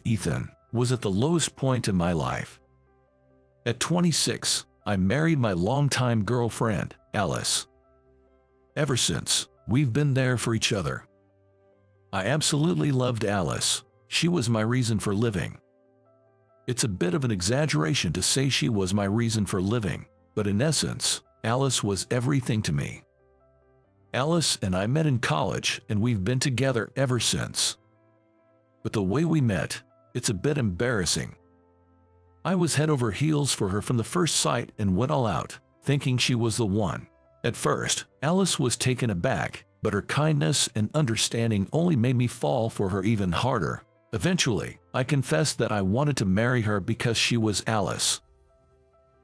Ethan, was at the lowest point in my life. At 26, I married my longtime girlfriend, Alice. Ever since, we've been there for each other. I absolutely loved Alice. She was my reason for living. It's a bit of an exaggeration to say she was my reason for living, but in essence, Alice was everything to me. Alice and I met in college, and we've been together ever since. But the way we met, it's a bit embarrassing. I was head over heels for her from the first sight and went all out, thinking she was the one. At first, Alice was taken aback, but her kindness and understanding only made me fall for her even harder. Eventually, I confessed that I wanted to marry her because she was Alice.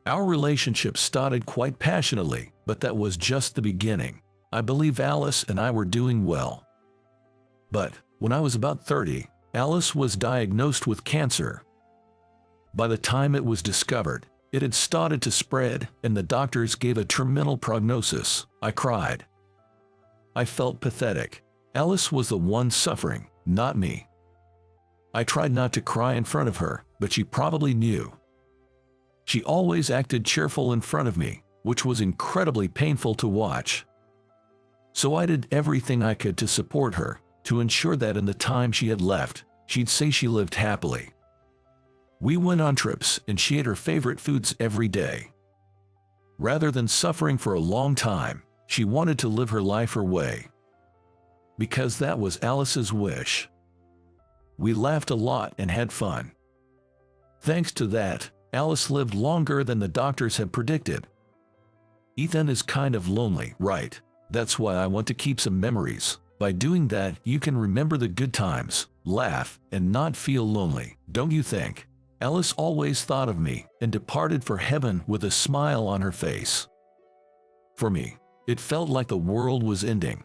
Our relationship started quite passionately, but that was just the beginning. I believe Alice and I were doing well. But when I was about 30, Alice was diagnosed with cancer. By the time it was discovered, it had started to spread, and the doctors gave a terminal prognosis. I cried. I felt pathetic. Alice was the one suffering, not me. I tried not to cry in front of her, but she probably knew. She always acted cheerful in front of me, which was incredibly painful to watch. So I did everything I could to support her, to ensure that in the time she had left, she'd say she lived happily. We went on trips and she ate her favorite foods every day. Rather than suffering for a long time, she wanted to live her life her way. Because that was Alice's wish. We laughed a lot and had fun. Thanks to that, Alice lived longer than the doctors had predicted. Ethan is kind of lonely, right? That's why I want to keep some memories. By doing that, you can remember the good times, laugh, and not feel lonely, don't you think? Alice always thought of me and departed for heaven with a smile on her face. For me, it felt like the world was ending.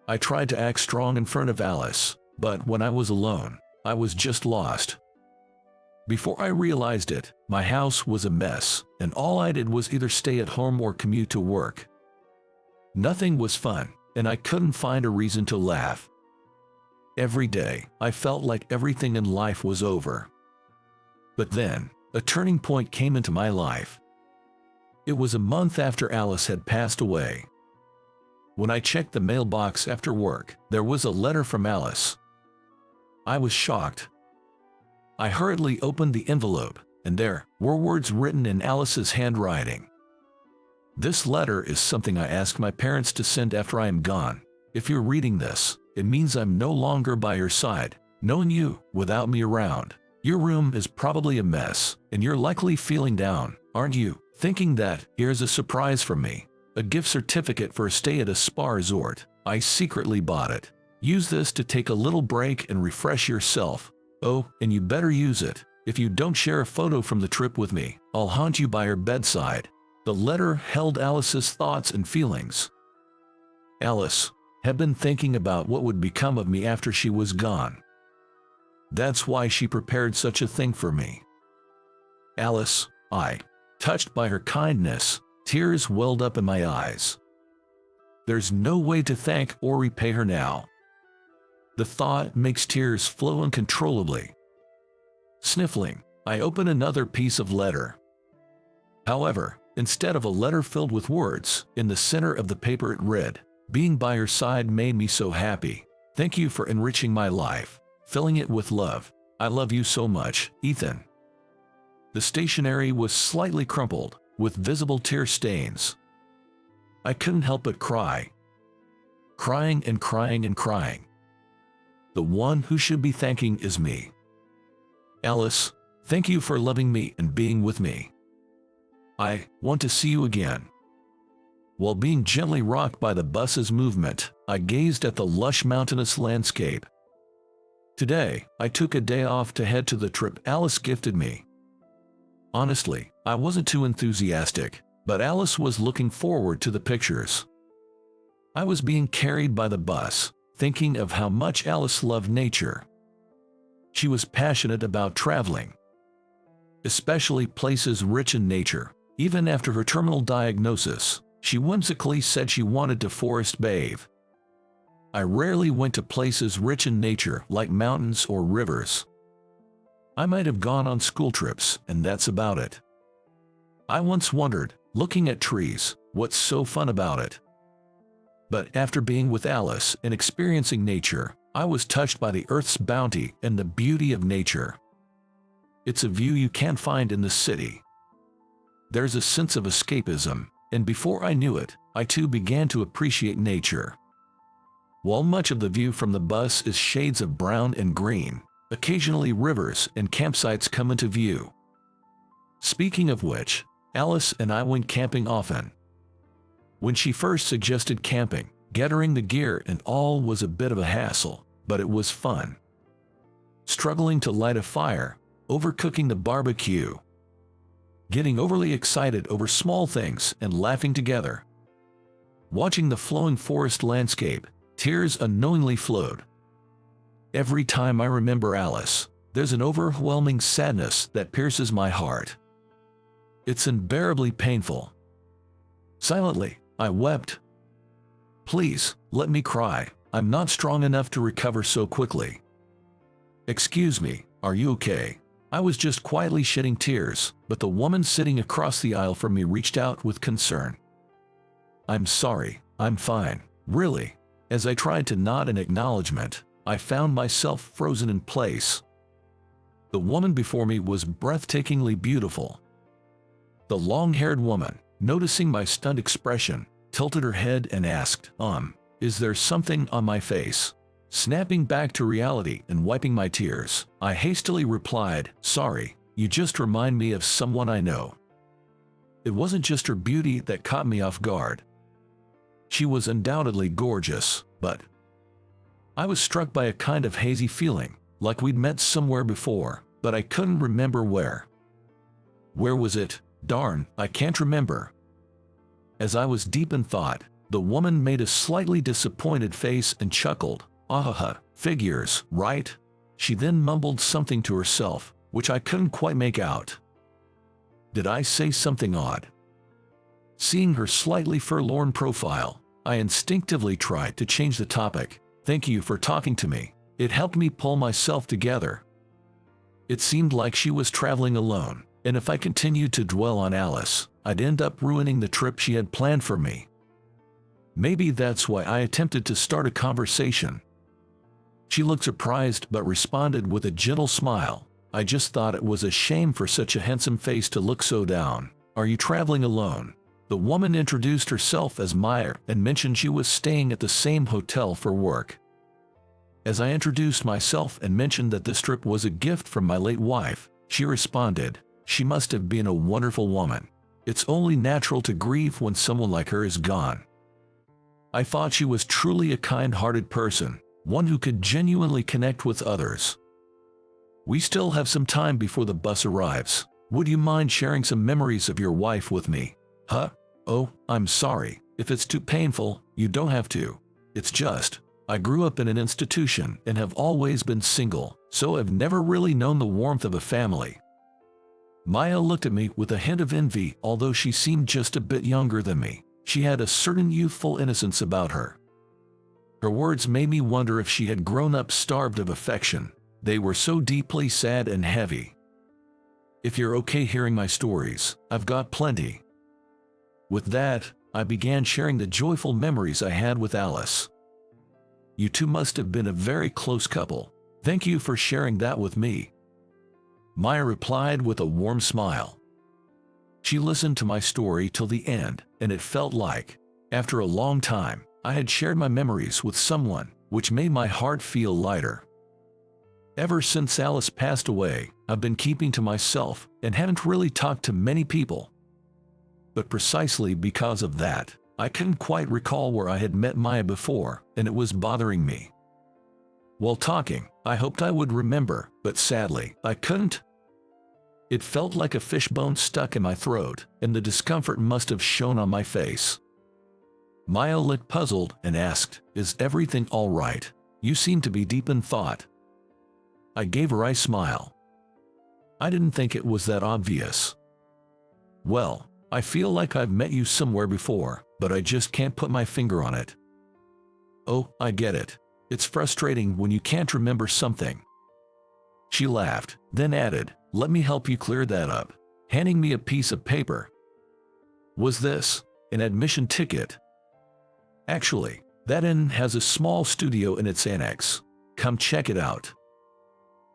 I tried to act strong in front of Alice, but when I was alone, I was just lost. Before I realized it, my house was a mess, and all I did was either stay at home or commute to work. Nothing was fun, and I couldn't find a reason to laugh. Every day, I felt like everything in life was over. But then, a turning point came into my life. It was a month after Alice had passed away. When I checked the mailbox after work, there was a letter from Alice. I was shocked. I hurriedly opened the envelope, and there were words written in Alice's handwriting. This letter is something I asked my parents to send after I am gone. If you're reading this, it means I'm no longer by your side, knowing you without me around. Your room is probably a mess, and you're likely feeling down, aren't you? Thinking that, here's a surprise from me. A gift certificate for a stay at a spa resort. I secretly bought it. Use this to take a little break and refresh yourself. Oh, and you better use it. If you don't share a photo from the trip with me, I'll haunt you by her bedside. The letter held Alice's thoughts and feelings. Alice had been thinking about what would become of me after she was gone. That's why she prepared such a thing for me. Alice, touched by her kindness, tears welled up in my eyes. There's no way to thank or repay her now. The thought makes tears flow uncontrollably. Sniffling, I open another piece of letter. However, instead of a letter filled with words, in the center of the paper it read, "Being by your side made me so happy. Thank you for enriching my life, filling it with love. I love you so much, Ethan." The stationery was slightly crumpled, with visible tear stains. I couldn't help but cry. Crying and crying and crying. The one who should be thanking is me. Alice, thank you for loving me and being with me. I want to see you again. While being gently rocked by the bus's movement, I gazed at the lush mountainous landscape. Today, I took a day off to head to the trip Alice gifted me. Honestly, I wasn't too enthusiastic, but Alice was looking forward to the pictures. I was being carried by the bus, thinking of how much Alice loved nature. She was passionate about traveling, especially places rich in nature. Even after her terminal diagnosis, she whimsically said she wanted to forest bathe. I rarely went to places rich in nature like mountains or rivers. I might have gone on school trips, and that's about it. I once wondered, looking at trees, what's so fun about it? But after being with Alice and experiencing nature, I was touched by the earth's bounty and the beauty of nature. It's a view you can't find in the city. There's a sense of escapism, and before I knew it, I too began to appreciate nature. While much of the view from the bus is shades of brown and green, occasionally rivers and campsites come into view. Speaking of which, Alice and I went camping often. When she first suggested camping, gathering the gear and all was a bit of a hassle, but it was fun. Struggling to light a fire, overcooking the barbecue, getting overly excited over small things and laughing together. Watching the flowing forest landscape, tears unknowingly flowed. Every time I remember Alice, there's an overwhelming sadness that pierces my heart. It's unbearably painful. Silently, I wept. Please, let me cry. I'm not strong enough to recover so quickly. Excuse me, are you okay? I was just quietly shedding tears, but the woman sitting across the aisle from me reached out with concern. I'm sorry, I'm fine, really. As I tried to nod in acknowledgement, I found myself frozen in place. The woman before me was breathtakingly beautiful. The long-haired woman, noticing my stunned expression, tilted her head and asked, is there something on my face? Snapping back to reality and wiping my tears, I hastily replied, sorry, you just remind me of someone I know. It wasn't just her beauty that caught me off guard. She was undoubtedly gorgeous, but I was struck by a kind of hazy feeling, like we'd met somewhere before, but I couldn't remember where. Where was it? Darn, I can't remember. As I was deep in thought, the woman made a slightly disappointed face and chuckled. Figures, right? She then mumbled something to herself, which I couldn't quite make out. Did I say something odd? Seeing her slightly forlorn profile, I instinctively tried to change the topic. Thank you for talking to me. It helped me pull myself together. It seemed like she was traveling alone, and if I continued to dwell on Alice, I'd end up ruining the trip she had planned for me. Maybe that's why I attempted to start a conversation. She looked surprised but responded with a gentle smile. I just thought it was a shame for such a handsome face to look so down. Are you traveling alone? The woman introduced herself as Meyer and mentioned she was staying at the same hotel for work. As I introduced myself and mentioned that this trip was a gift from my late wife, she responded, she must have been a wonderful woman. It's only natural to grieve when someone like her is gone. I thought she was truly a kind-hearted person, one who could genuinely connect with others. We still have some time before the bus arrives. Would you mind sharing some memories of your wife with me? Oh, I'm sorry. If it's too painful, you don't have to. It's just, I grew up in an institution and have always been single, so I've never really known the warmth of a family. Maya looked at me with a hint of envy, although she seemed just a bit younger than me. She had a certain youthful innocence about her. Her words made me wonder if she had grown up starved of affection. They were so deeply sad and heavy. If you're okay hearing my stories, I've got plenty. With that, I began sharing the joyful memories I had with Alice. You two must have been a very close couple. Thank you for sharing that with me. Maya replied with a warm smile. She listened to my story till the end, and it felt like, after a long time, I had shared my memories with someone, which made my heart feel lighter. Ever since Alice passed away, I've been keeping to myself and haven't really talked to many people. But precisely because of that, I couldn't quite recall where I had met Maya before, and it was bothering me. While talking, I hoped I would remember, but sadly, I couldn't. It felt like a fishbone stuck in my throat, and the discomfort must have shown on my face. Maya looked puzzled and asked, "Is everything all right? You seem to be deep in thought." I gave her a smile. I didn't think it was that obvious. Well, I feel like I've met you somewhere before, but I just can't put my finger on it. Oh, I get it. It's frustrating when you can't remember something. She laughed, then added, "Let me help you clear that up," handing me a piece of paper. Was this an admission ticket? Actually, that inn has a small studio in its annex. Come check it out,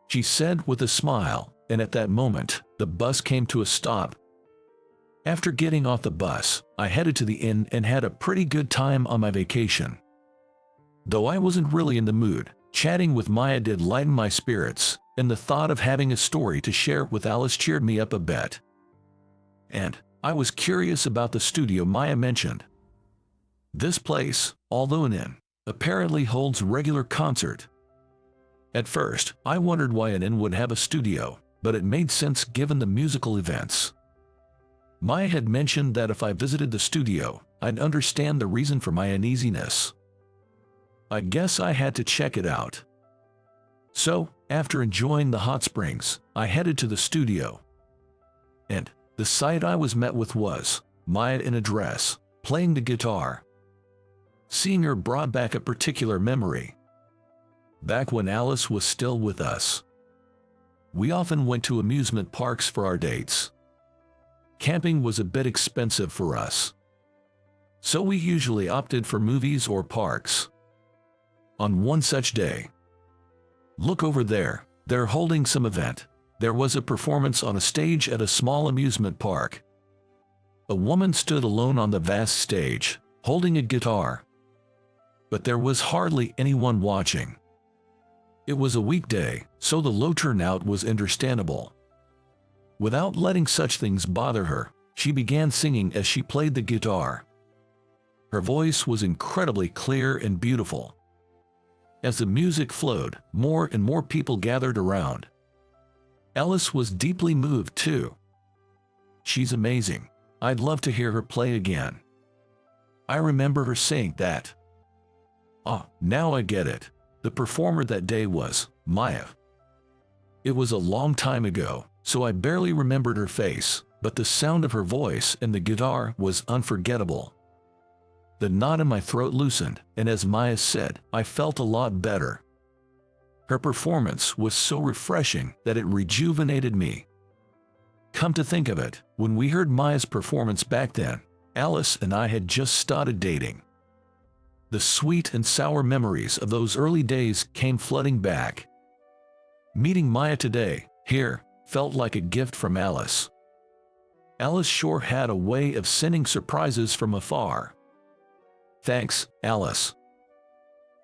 she said with a smile, and at that moment, the bus came to a stop. After getting off the bus, I headed to the inn and had a pretty good time on my vacation. Though I wasn't really in the mood, chatting with Maya did lighten my spirits, and the thought of having a story to share with Alice cheered me up a bit. And I was curious about the studio Maya mentioned. This place, although an inn, apparently holds regular concert. At first, I wondered why an inn would have a studio, but it made sense given the musical events. Maya had mentioned that if I visited the studio, I'd understand the reason for my uneasiness. I guess I had to check it out. So, after enjoying the hot springs, I headed to the studio. And the sight I was met with was Maya in a dress, playing the guitar. Seeing her brought back a particular memory. Back when Alice was still with us. We often went to amusement parks for our dates. Camping was a bit expensive for us, so we usually opted for movies or parks. On one such day, look over there, they're holding some event. There was a performance on a stage at a small amusement park. A woman stood alone on the vast stage, holding a guitar. But there was hardly anyone watching. It was a weekday, so the low turnout was understandable. Without letting such things bother her, she began singing as she played the guitar. Her voice was incredibly clear and beautiful. As the music flowed, more and more people gathered around. Alice was deeply moved too. "She's amazing. I'd love to hear her play again." I remember her saying that. Ah, now I get it. The performer that day was Maya. It was a long time ago, so I barely remembered her face, but the sound of her voice and the guitar was unforgettable. The knot in my throat loosened, and as Maya said, I felt a lot better. Her performance was so refreshing that it rejuvenated me. Come to think of it, when we heard Maya's performance back then, Alice and I had just started dating. The sweet and sour memories of those early days came flooding back. Meeting Maya today, here, felt like a gift from Alice. Alice sure had a way of sending surprises from afar. Thanks, Alice.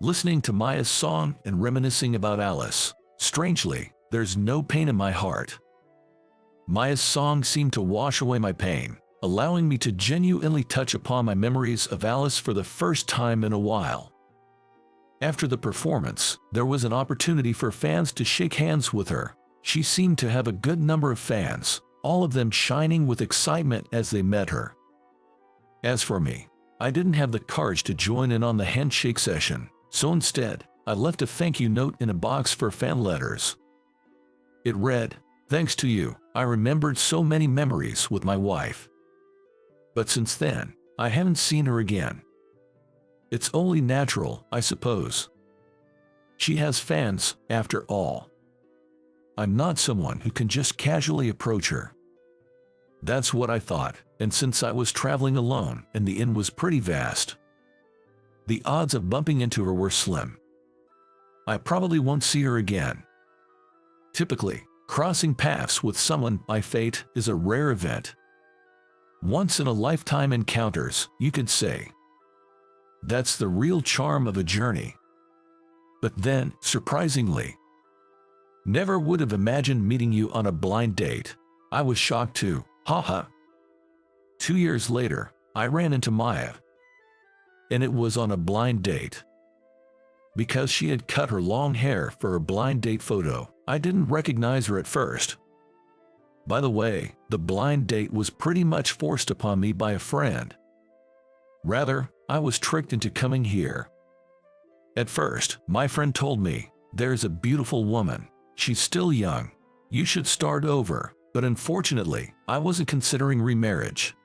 Listening to Maya's song and reminiscing about Alice, strangely, there's no pain in my heart. Maya's song seemed to wash away my pain, allowing me to genuinely touch upon my memories of Alice for the first time in a while. After the performance, there was an opportunity for fans to shake hands with her. She seemed to have a good number of fans, all of them shining with excitement as they met her. As for me, I didn't have the courage to join in on the handshake session, so instead, I left a thank you note in a box for fan letters. It read, "Thanks to you, I remembered so many memories with my wife. But since then, I haven't seen her again. It's only natural, I suppose. She has fans, after all. I'm not someone who can just casually approach her." That's what I thought, and since I was traveling alone and the inn was pretty vast, the odds of bumping into her were slim. I probably won't see her again. Typically, crossing paths with someone by fate is a rare event. Once-in-a-lifetime encounters, you could say. That's the real charm of a journey. But then, surprisingly, never would have imagined meeting you on a blind date. I was shocked too, haha. 2 years later, I ran into Maya. And it was on a blind date. Because she had cut her long hair for her blind date photo, I didn't recognize her at first. By the way, the blind date was pretty much forced upon me by a friend. Rather, I was tricked into coming here. At first, my friend told me, "There's a beautiful woman. She's still young. You should start over," but unfortunately, I wasn't considering remarriage.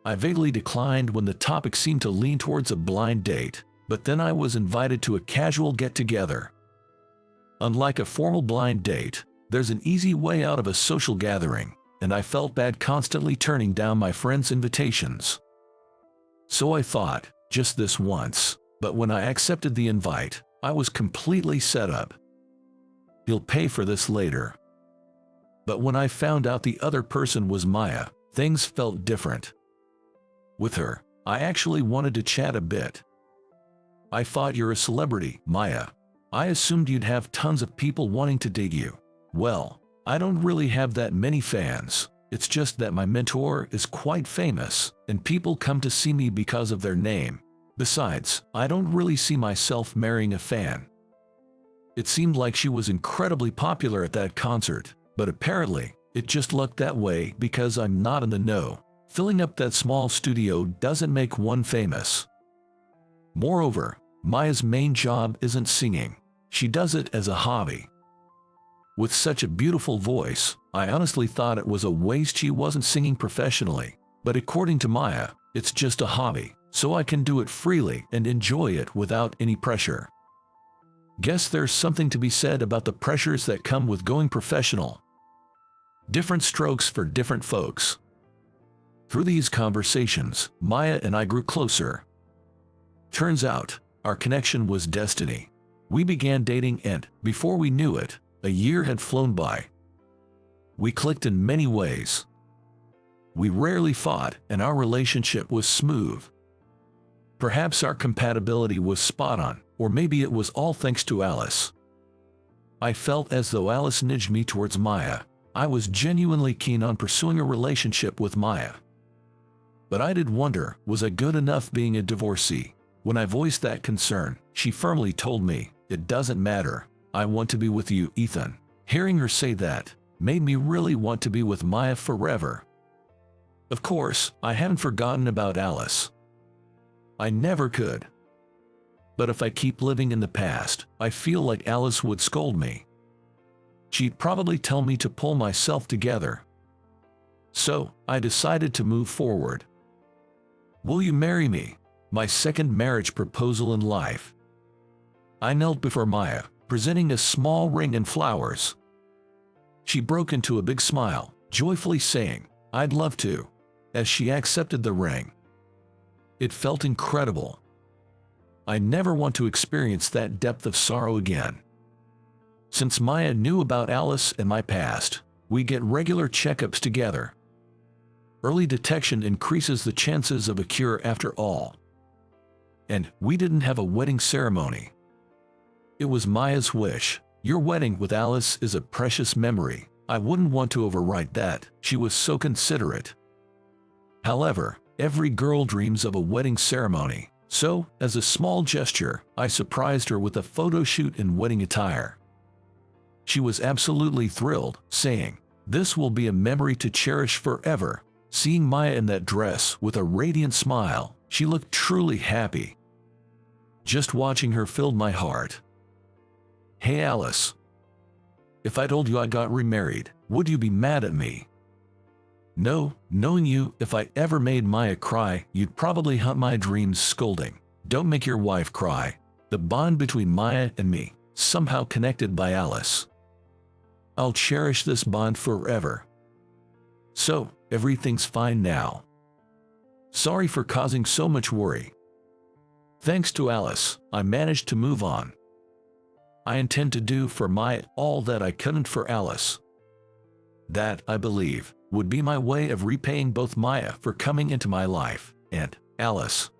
I vaguely declined when the topic seemed to lean towards a blind date, but then I was invited to a casual get-together. Unlike a formal blind date, there's an easy way out of a social gathering, and I felt bad constantly turning down my friends' invitations. So I thought, just this once, but when I accepted the invite, I was completely set up. He'll pay for this later. But when I found out the other person was Maya, things felt different. With her, I actually wanted to chat a bit. I thought you're a celebrity, Maya. I assumed you'd have tons of people wanting to date you. Well, I don't really have that many fans. It's just that my mentor is quite famous, and people come to see me because of their name. Besides, I don't really see myself marrying a fan. It seemed like she was incredibly popular at that concert, but apparently, it just looked that way because I'm not in the know. Filling up that small studio doesn't make one famous. Moreover, Maya's main job isn't singing. She does it as a hobby. With such a beautiful voice, I honestly thought it was a waste she wasn't singing professionally. But according to Maya, it's just a hobby, so I can do it freely and enjoy it without any pressure. Guess there's something to be said about the pressures that come with going professional. Different strokes for different folks. Through these conversations, Maya and I grew closer. Turns out, our connection was destiny. We began dating and, before we knew it, a year had flown by. We clicked in many ways. We rarely fought, and our relationship was smooth. Perhaps our compatibility was spot on, or maybe it was all thanks to Alice. I felt as though Alice nudged me towards Maya. I was genuinely keen on pursuing a relationship with Maya. But I did wonder, was I good enough being a divorcee? When I voiced that concern, she firmly told me, "It doesn't matter. I want to be with you, Ethan." Hearing her say that made me really want to be with Maya forever. Of course, I hadn't forgotten about Alice. I never could. But if I keep living in the past, I feel like Alice would scold me. She'd probably tell me to pull myself together. So, I decided to move forward. "Will you marry me?" My second marriage proposal in life. I knelt before Maya, presenting a small ring and flowers. She broke into a big smile, joyfully saying, "I'd love to," as she accepted the ring. It felt incredible. I never want to experience that depth of sorrow again. Since Maya knew about Alice and my past, we get regular checkups together. Early detection increases the chances of a cure after all. And we didn't have a wedding ceremony. It was Maya's wish. "Your wedding with Alice is a precious memory. I wouldn't want to overwrite that." She was so considerate. However, every girl dreams of a wedding ceremony. So, as a small gesture, I surprised her with a photo shoot in wedding attire. She was absolutely thrilled, saying, "This will be a memory to cherish forever." Seeing Maya in that dress with a radiant smile, she looked truly happy. Just watching her filled my heart. "Hey Alice, if I told you I got remarried, would you be mad at me?" "No, knowing you, if I ever made Maya cry, you'd probably haunt my dreams scolding. Don't make your wife cry." The bond between Maya and me, somehow connected by Alice. I'll cherish this bond forever. So, everything's fine now. Sorry for causing so much worry. Thanks to Alice, I managed to move on. I intend to do for Maya all that I couldn't for Alice. That, I believe, would be my way of repaying both Maya for coming into my life, and Alice